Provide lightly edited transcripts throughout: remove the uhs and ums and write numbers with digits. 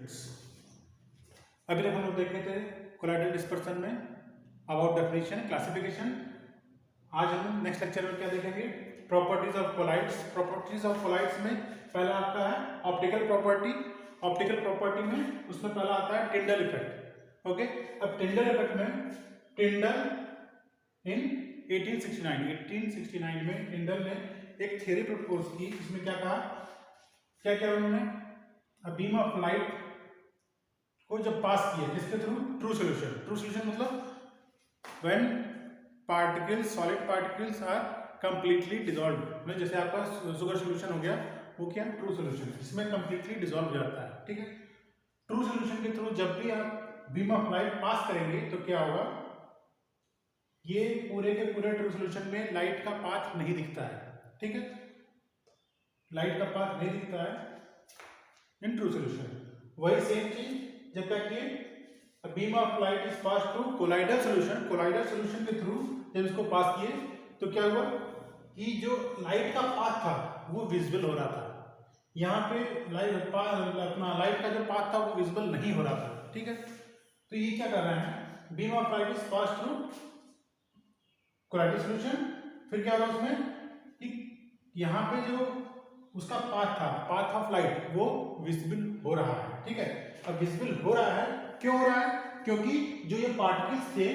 अभी तक हम लोग देख रहे थे कोलाइडल डिस्पर्सन में अबाउट डेफिनेशन क्लासिफिकेशन। आज हम नेक्स्ट लेक्चर में क्या देखेंगे? Properties of colloids. Properties of colloids में पहला आपका है ऑप्टिकल प्रॉपर्टी। ऑप्टिकल प्रॉपर्टी में उसमें पहला आता है टिंडल इफेक्ट। ओके, अब टिंडल इफेक्ट में टिंडल इन 1869 में टिंडल ने एक थ्योरी प्रपोज की। इसमें क्या कहा, क्या किया उन्होंने? अ बीम ऑफ लाइट को जब पास किया जिसके through true solution. True solution मतलब when particles, solid particles are completely dissolve. मतलब जैसे आपका शुगर सॉल्यूशन हो गया, वो क्या? ट्रू सॉल्यूशन, इसमें कंप्लीटली डिसॉल्व हो जाता है। ठीक है, ट्रू सॉल्यूशन के थ्रू जब भी आप बीम ऑफ लाइट पास करेंगे तो क्या होगा? ये पूरे के पूरे ट्रू सॉल्यूशन में लाइट का पाथ नहीं दिखता है। ठीक है, लाइट का पाथ नहीं दिखता है इन ट्रू सॉल्यूशन। वही सेम चीज जब क्या किए, beam of light is pass through colloidal solution. Colloidal solution के थ्रू जब इसको पास किए तो क्या हुआ कि जो लाइट का पाथ था वो विजिबल हो रहा था। यहाँ पे अपना लाइट का जो पाथ था वो विजिबल नहीं हो रहा था। ठीक है, तो ये क्या कर रहे हैं? Beam of light is pass through colloidal solution. फिर क्या होगा उसमें कि यहाँ पे जो उसका पाथ था, पाथ ऑफ लाइट, वो विजिबल हो रहा है। ठीक है, अब विजिबल हो रहा है, क्यों हो रहा है? क्योंकि जो ये पार्टिकल्स थे,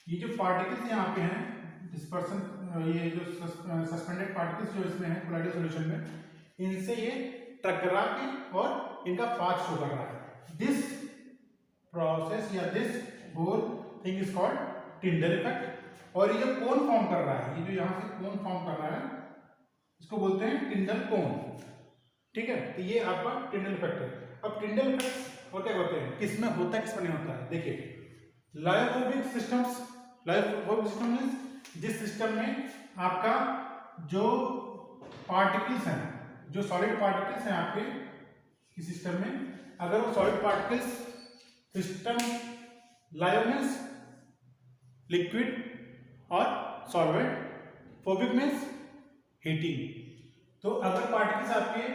ये जो पार्टिकल्स यहाँ पे हैं डिस्पर्सन, ये जो सस्पेंडेड पार्टिकल्स जो इसमें हैं कोलाइडल सॉल्यूशन में, इनसे ये टकरा के और इनका पाथ शो कर रहा है। दिस प्रोसेस या this whole thing is called Tyndall effect. और ये जो कोन फॉर्म कर रहा है, ये जो यहाँ से कोन फॉर्म कर रहा है, इसको बोलते हैं टिंडल कोन। ठीक है, तो ये आपका टिंडल इफेक्ट है। अब टिंडल इफेक्ट और क्या कहते हैं, किसमें होता है किसमें नहीं होता है? देखिए, lyophobic systems, lyophobic system means जिस सिस्टम में आपका जो पार्टिकल्स हैं, जो सॉलिड पार्टिकल्स हैं आपके इस सिस्टम में, अगर वो सॉलिड पार्टिकल्स सिस्टम, लायो मींस लिक्विड और सॉल्वेंट, फोबिक मींस हीटिंग। तो अगर पार्टिकल्स आपके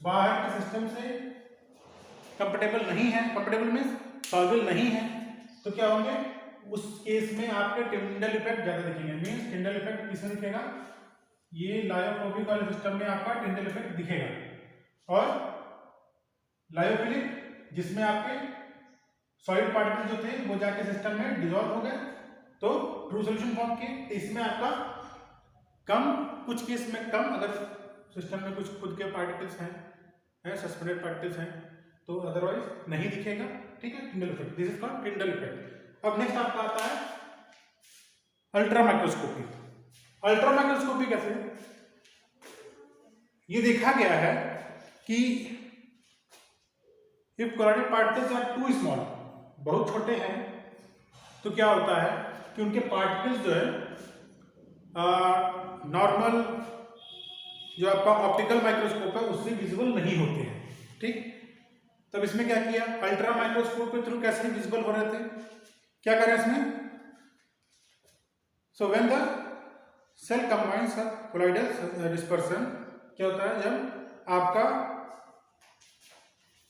बाहर के सिस्टम से कंफर्टेबल नहीं है, कंफर्टेबल मींस सॉल्वेबल नहीं है, तो क्या होंगे? उस केस में आपके टिंडल इफेक्ट ज्यादा दिखेंगे। मींस टिंडल इफेक्ट किसमें दिखेगा? ये लायोफोबिक वाले सिस्टम में आपका टिंडल इफेक्ट दिखेगा। और लायोफिलिक जिसमें आपके सॉलिड पार्टिकल जो थे वो जाके सिस्टम में डिसॉल्व हो गए तो ट्रू सॉल्यूशन फॉर्म किए, इसमें आपका कम, कुछ केस में कम, अगर सिस्टम में कुछ खुद के पार्टिकल्स हैं, सस्पेंडेड पार्टिकल्स हैं, तो अदरवाइज नहीं दिखेगा। ठीक है, Tyndall effect, this is called Tyndall effect. अब नेक्स्ट आपका आता है अल्ट्रा माइक्रोस्कोपी। अल्ट्रा माइक्रोस्कोपी कैसे? ये देखा गया है कि if colloidal particles are too small, बहुत छोटे हैं, तो क्या होता है कि उनके पार्टिकल्स जो है नॉर्मल जो आपका ऑप्टिकल माइक्रोस्कोप है उससे विजिबल नहीं होते हैं। ठीक, तब इसमें क्या किया? अल्ट्रा माइक्रोस्कोप के थ्रू कैसे विजिबल हो रहे थे? क्या करें इसमें? So when the cell combines colloidal dispersion, क्या होता है जब आपका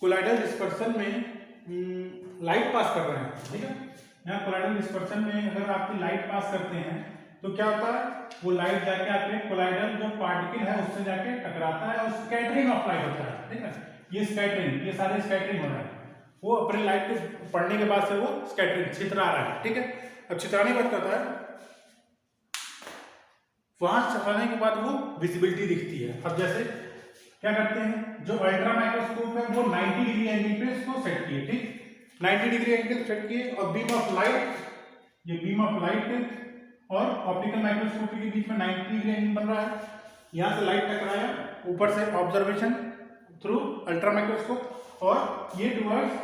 कोलाइडल डिस्पर्सन में लाइट पास कर रहे हैं। ठीक है, यहाँ कोलाइडल डिस्पर्सन में अगर आपकी लाइट पास करते हैं तो क्या होता है? वो लाइट जाके आपके कोलाइडल जो पार्टिकल है उससे जाके टकराता है और स्कैटरिंग ऑफ लाइट होता है। ठीक है, ये स्कैटरिंग, ये सारे स्कैटरिंग हो रहा है। वो अपने लाइट को पढ़ने के बाद से वो स्कैटरिंग छितरा रहा है। ठीक है, अब छितराने के बाद क्या होता है? वहां छितराने के बाद वो विजिबिलिटी दिखती है। अब जैसे क्या करते हैं, जो अल्ट्रा माइक्रोस्कोप है वो 90 डिग्री एंगल पे इसको सेट किए। ठीक, 90 डिग्री एंगल सेट किए और बीम ऑफ लाइट, ये बीम ऑफ लाइट और ऑप्टिकल माइक्रोस्कोपी के बीच में 90 डिग्री एंगल बन रहा है। यहां से लाइट टकराया, ऊपर से ऑब्जर्वेशन थ्रू अल्ट्रा माइक्रोस्कोप, और ये towards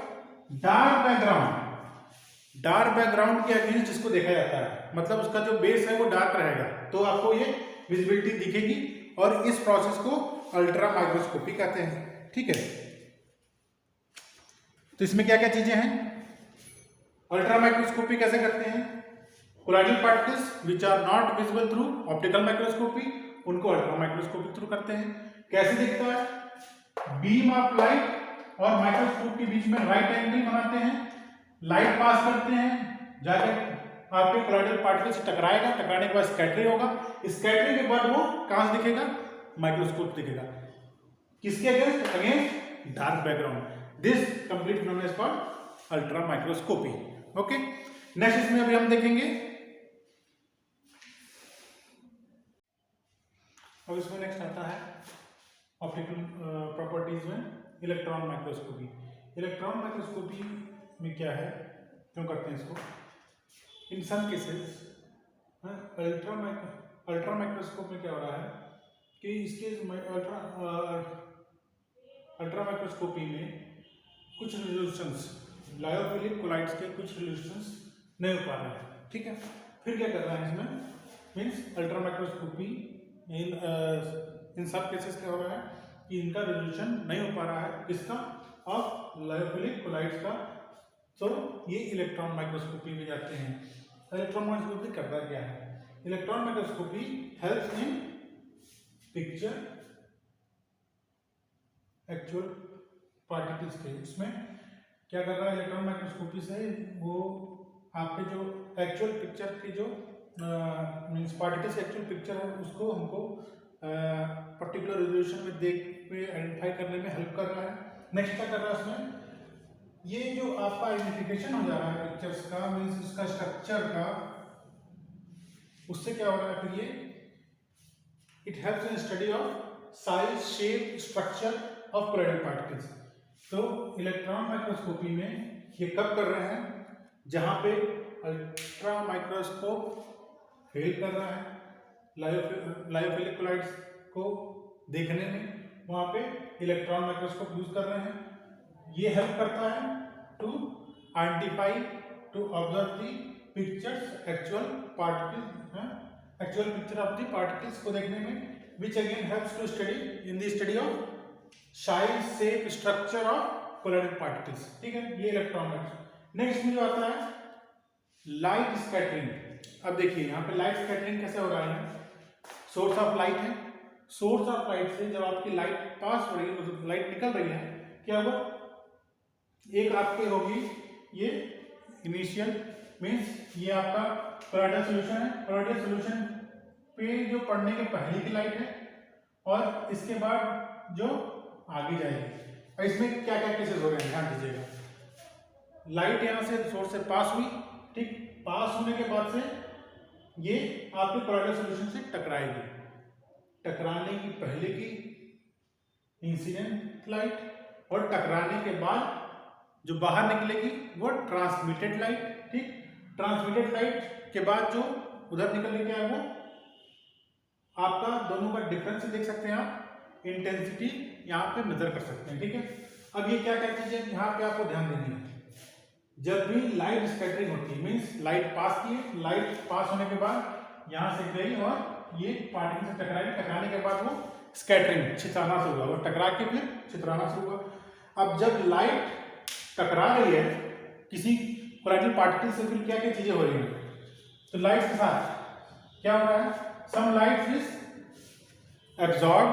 dark background, dark background के अगेंस्ट जिसको देखा जाता है, मतलब उसका जो बेस है वो डार्क रहेगा, तो आपको ये विजिबिलिटी दिखेगी। और इस प्रोसेस को अल्ट्रा माइक्रोस्कोपी कहते हैं। ठीक है, तो इसमें क्या क्या चीजें हैं? अल्ट्रा माइक्रोस्कोपी कैसे करते हैं? Colloidal particles which are not visible through optical microscopy, उनको अल्ट्रा माइक्रोस्कोपी थ्रू करते हैं। कैसे दिखता है? बीम ऑफ लाइट और माइक्रोस्कोप के बीच में राइट एंगल बनाते हैं, लाइट पास करते हैं, जाकर आपके कोलाइडल पार्टिकल से टकराएगा, टकराने के बाद स्कैटरिंग होगा, स्कैटरिंग के बाद वो कहां से दिखेगा, माइक्रोस्कोप दिखेगा, किसके against, against dark background. This complete phenomena is called ultra microscopy. Okay, next इसमें अभी हम देखेंगे, अब इसमें नेक्स्ट आता है ऑप्टिकल प्रॉपर्टीज में इलेक्ट्रॉन माइक्रोस्कोपी। इलेक्ट्रॉन माइक्रोस्कोपी में क्या है, क्यों करते हैं इसको, इन सम केसेस अल्ट्रा माइक्रोस्कोप में क्या हो रहा है कि इसके अल्ट्रा माइक्रोस्कोपी में कुछ रिजोल्यूशंस, लायोफिलिक कोलाइड्स के कुछ रिजोल्यूशंस नहीं हो पा रहे हैं, ठीक है। फिर क्या कर रहा है इसमें, मीन्स अल्ट्रा माइक्रोस्कोपी इन सब केसेस क्या हो रहा है कि इनका रेजोल्यूशन नहीं हो पा रहा है, किसका, ऑफ लायोफिलिक कोलाइड्स का, तो ये इलेक्ट्रॉन माइक्रोस्कोपी में जाते हैं। इलेक्ट्रॉन माइक्रोस्कोपी करता क्या है, electron microscopy helps in picture actual particles के। इसमें क्या कर रहा है इलेक्ट्रॉन माइक्रोस्कोपी से, वो आपके जो एक्चुअल पिक्चर की जो मीन्स पार्टिकल्स एक्चुअल पिक्चर है उसको हमको पर्टिकुलर रेजोल्यूशन में देख पे आइडेंटिफाई करने में हेल्प कर रहा है। नेक्स्ट क्या कर रहा है उसमें, ये जो आपका आइडेंटिफिकेशन हो जा रहा है पिक्चर्स का, मीन्स उसका स्ट्रक्चर का, उससे क्या हो रहा है फिर ये it helps in study of size, shape, structure of colloidal particles. तो इलेक्ट्रॉन माइक्रोस्कोपी में ये कब कर रहे हैं, जहां पे अल्ट्रा माइक्रोस्कोप फेल कर रहा है लायोफिलिक कोलाइड्स को देखने में, वहां पे इलेक्ट्रॉन माइक्रोस्कोप यूज कर रहे हैं। ये हेल्प करता है to identify, to observe the pictures actual particle, actual picture of the particles को देखने में, which again helps to study in the study of size, shape, structure of colloidal particles, ठीक है। ये इलेक्ट्रॉन माइक्रोस्कोप। नेक्स्ट में जो आता है लाइट स्कैटरिंग। अब देखिए यहाँ पे लाइट स्कैटरिंग कैसे हो रहा है, सोर्स ऑफ लाइट है, सोर्स ऑफ लाइट से जब आपकी लाइट पास हो रही है, मतलब लाइट निकल रही है, क्या होगा, एक आपके होगी ये इनिशियल, मीन्स ये आपका कोलाइडल सॉल्यूशन है, कोलाइडल सॉल्यूशन पे जो पढ़ने के पहले की लाइट है, और इसके बाद जो आगे जाएगी। और इसमें क्या क्या केसेस हो रहे हैं ध्यान दीजिएगा, लाइट यहाँ से सोर्स से पास हुई, ठीक, पास होने के बाद से ये आपके कोलाइडल सॉल्यूशन से टकराएगी, टकराने की पहले की इंसिडेंट लाइट, और टकराने के बाद जो बाहर निकलेगी वो ट्रांसमिटेड लाइट, ठीक। ट्रांसमिटेड लाइट के बाद जो उधर निकल के क्या है वो आपका दोनों का डिफरेंस देख सकते हैं आप, इंटेंसिटी यहाँ पे मेजर कर सकते हैं, ठीक है। अब ये क्या क्या चीजें यहाँ पे आपको ध्यान देनी है, जब भी लाइट स्कैटरिंग होती है, मीन्स लाइट पास की, लाइट पास होने के बाद यहाँ से गई और ये पार्टिकल से टकराई, टकराने के बाद वो स्कैटरिंग, छितराना शुरू हुआ, वो टकरा के फिर छितराना शुरू हुआ। अब जब लाइट टकरा रही है किसी कोलाइडल पार्टिकल से, फिर क्या क्या चीजें हो रही हैं, तो लाइट के साथ क्या हो रहा है, some light is absorb,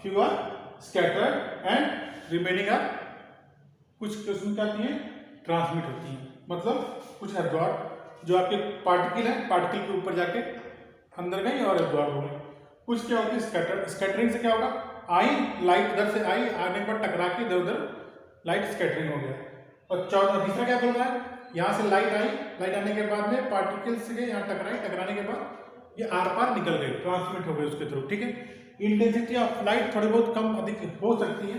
few are scattered and remaining are, कुछ उसमें क्या होती है, ट्रांसमिट होती है, मतलब कुछ एब्जॉर्ब, जो आपके पार्टिकल है, पार्टिकल के ऊपर जाके अंदर गई और एब्जॉर्ब हो गई। कुछ क्या होती है स्कैटर, स्कैटरिंग से क्या होगा, आई लाइट उधर से आई, आने के बाद टकरा के इधर उधर लाइट स्कैटरिंग हो गया। और तीसरा क्या बोल रहा है, यहाँ से लाइट आई, लाइट आने के बाद में पार्टिकल से यहाँ टकराई, टकराने के बाद ये आर पार निकल गई, ट्रांसमिट हो गई उसके थ्रू, ठीक है। इंटेंसिटी ऑफ लाइट थोड़ी बहुत कम अधिक हो सकती है।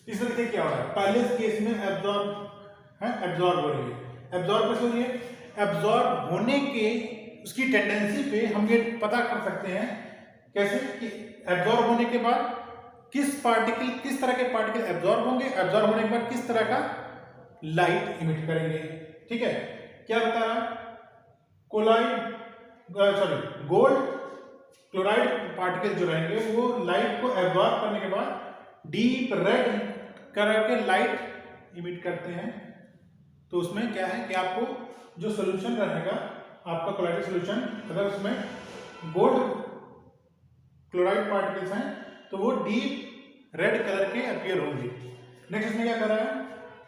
इस तरह से क्या हो रहा है, पहले केस में एब्जॉर्ब एब्जॉर्ब हो रही है, एब्जॉर्ब कैसे हो रही है, एब्जॉर्ब होने के उसकी टेंडेंसी पे हम ये पता कर सकते हैं कैसे कि एब्जॉर्ब होने के बाद किस पार्टिकल, किस तरह के पार्टिकल एब्जॉर्ब होंगे, एब्जॉर्ब होने के बाद किस तरह का लाइट इमिट करेंगे, ठीक है। क्या बता रहा, गोल्ड क्लोराइड पार्टिकल जो रहेंगे वो लाइट को एब्जॉर्ब करने के बाद डीप रेड कलर के लाइट इमिट करते हैं। तो उसमें क्या है कि आपको जो सोल्यूशन रहेगा आपका कोलाइडल सोल्यूशन, अगर उसमें गोल्ड क्लोराइड पार्टिकल्स हैं तो वो डीप रेड कलर के अपीयर होंगे। नेक्स्ट इसमें क्या कर रहा है,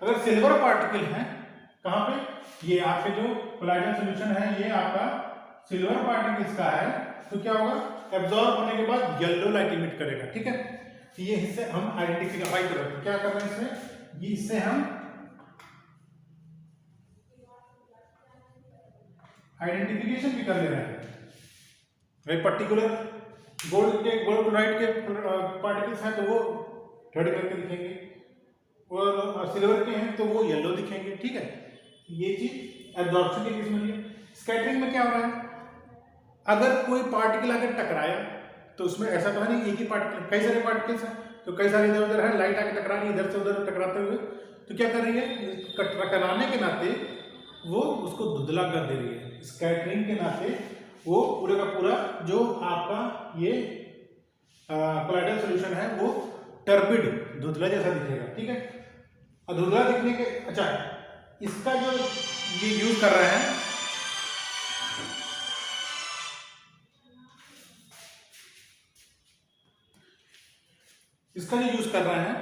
अगर सिल्वर पार्टिकल है कहाँ पे, ये आपके जो कोलाइडल सॉल्यूशन है ये आपका सिल्वर पार्टिकल्स का है, तो क्या होगा, एब्जॉर्ब होने के बाद येलो लाइट इमिट करेगा। ठीक है, तो ये हिस्से हम आइडेंटिफाई कर रहे हैं, क्या कर रहे हैं इसमें, ये इससे हम आइडेंटिफिकेशन भी कर ले रहे हैं। भाई पर्टिकुलर गोल्ड क्लोराइड के पार्टिकल्स हैं तो वो रेड कलर के दिखेंगे, और सिल्वर के हैं तो वो येलो दिखेंगे। ठीक है, ये चीज एब्जॉर्प्शन के केस में है। स्कैटरिंग में क्या हो रहा है, अगर कोई पार्टिकल अगर टकराया तो उसमें ऐसा तो है नहीं एक ही पार्टिकल, कई सारे पार्टिकल्स हैं, तो कई सारे इधर उधर है, लाइट आके टकरा रही है इधर से उधर टकराते हुए, तो क्या कर रही है, टकराने के नाते वो उसको धुंधला कर दे रही है। स्कैटरिंग के नाते वो पूरे का पूरा जो आपका ये कोलाइडल सॉल्यूशन है वो टर्बिड धुंधला जैसा दिखेगा। ठीक है, और धुंधला दिखने के, अच्छा इसका जो ये यूज कर रहे हैं, इसका जो यूज कर रहे हैं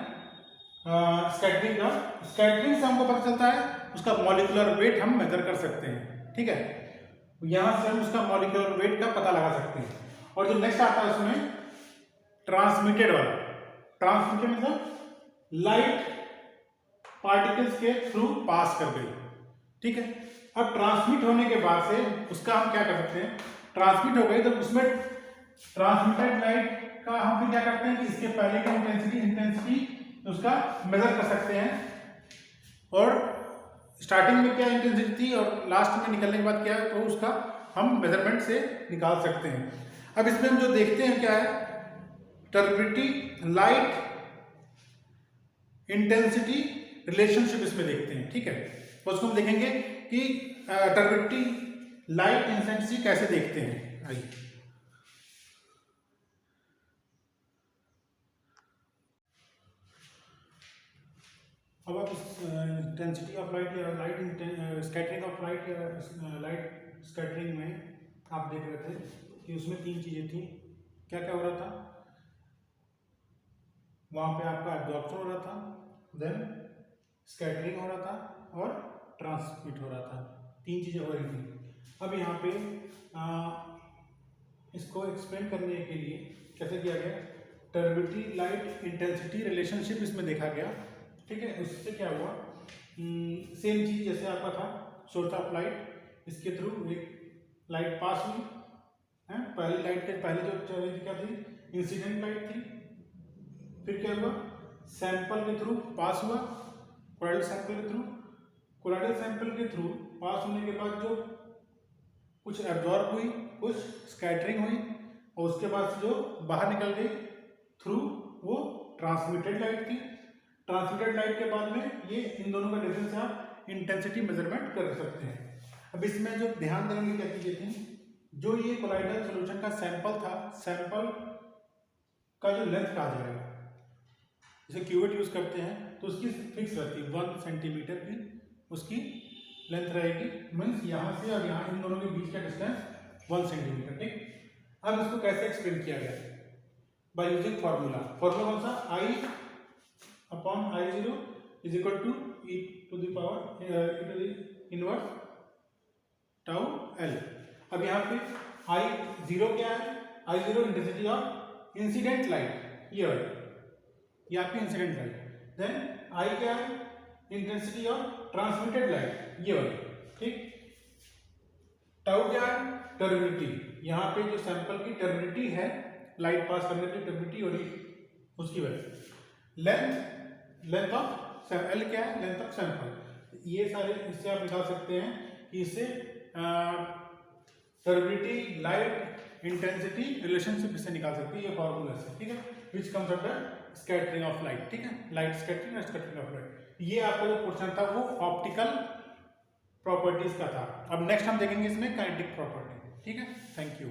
स्कैटरिंग का, स्कैटरिंग से हमको पता चलता है उसका मॉलिक्यूलर वेट हम मेजर कर सकते हैं। ठीक है, यहां से हम उसका मॉलिक्यूलर वेट का पता लगा सकते हैं। और जो नेक्स्ट आता है उसमें ट्रांसमिटेड वाला, ट्रांसमिटेड मतलब लाइट पार्टिकल्स के थ्रू पास कर गई। ठीक है, अब ट्रांसमिट होने के बाद से उसका हम क्या कर सकते हैं, ट्रांसमिट हो गई तो उसमें ट्रांसमिटेड लाइट का हम फिर क्या करते हैं कि इसके पहले का इंटेंसिटी उसका मेजर कर सकते हैं, और स्टार्टिंग में क्या इंटेंसिटी थी और लास्ट में निकलने के बाद क्या है, तो उसका हम मेजरमेंट से निकाल सकते हैं। अब इसमें हम जो देखते हैं क्या है, टर्बिडिटी लाइट इंटेंसिटी रिलेशनशिप इसमें देखते हैं। ठीक है, तो उसको हम देखेंगे कि टर्बिडिटी लाइट इंटेंसिटी कैसे देखते हैं। आइए, अब आप इंटेंसिटी ऑफ लाइट या लाइट स्कैटरिंग ऑफ लाइट या लाइट स्कैटरिंग में आप देख रहे थे कि उसमें तीन चीजें थी, क्या क्या हो रहा था, वहां पे आपका एब्जॉर्प्शन हो रहा था, देन स्कैटरिंग हो रहा था और ट्रांसमिट हो रहा था, तीन चीजें हो रही थी। अब यहाँ पे इसको एक्सप्लेन करने के लिए कैसे किया गया, टर्बिडिटी लाइट इंटेंसिटी रिलेशनशिप इसमें देखा गया। ठीक है, उससे क्या हुआ, सेम चीज जैसे आपका था सोर्स ऑफ लाइट, इसके थ्रू एक लाइट पास हुई है, पहली लाइट के पहले जो चल रही थी क्या थी, इंसिडेंट लाइट थी, फिर क्या हुआ, सैंपल के थ्रू पास हुआ, कोलाइडल सैंपल के थ्रू, कोलाइडल सैंपल के थ्रू पास होने के बाद जो कुछ एब्जॉर्ब हुई, कुछ स्कैटरिंग हुई, और उसके बाद जो बाहर निकल गई थ्रू वो ट्रांसमिटेड लाइट थी। ट्रांसमिटेड लाइट के बाद में ये इन दोनों का डिफरेंस आप इंटेंसिटी मेजरमेंट कर सकते हैं। अब इसमें जो ध्यान देने की क्या चीजें थी, जो ये कोलाइडल सॉल्यूशन का सैंपल था, सैंपल का जो लेंथ कहा जाएगा, जैसे क्यूवेट यूज करते हैं तो उसकी फिक्स रहती है 1 सेंटीमीटर की उसकी लेंथ रहेगी, मीन्स यहाँ से और यहाँ इन दोनों के बीच का डिस्टेंस 1 सेंटीमीटर। ठीक, अब इसको कैसे एक्सप्लेन किया गया, बाय यूजिंग फॉर्मूला। फॉर्मूला कौन सा, I upon I0 is equal to e to the power e to the inverse tau L। अब यहाँ पे I0 क्या है, I0 intensity of incident light, ये आपकी इंसिडेंट लाइट, देन I क्या है, इंटेंसिटी ऑफ ट्रांसमिटेड लाइट, ये वाली। ठीक, टाउ क्या है, टर्बिडिटी, यहाँ पे जो सैंपल की टर्बिडिटी है, लाइट पास करने की टर्बिडिटी हो रही उसकी वजह, लेंथ ऑफ एल क्या है, लेंथ ऑफ सैंपल। ये सारे इससे आप निकाल सकते हैं कि इससे टर्बिडिटी लाइट इंटेंसिटी रिलेशनशिप इससे निकाल सकते हैं, ये फॉर्मूला से। ठीक है, which comes under scattering of light. ठीक है, लाइट स्कैटरिंग और स्कैटरिंग ऑफ लाइट, ये आपका जो पोर्शन था वो ऑप्टिकल प्रॉपर्टीज का था। अब नेक्स्ट हम देखेंगे इसमें काइनेटिक प्रॉपर्टी। ठीक है, थैंक यू।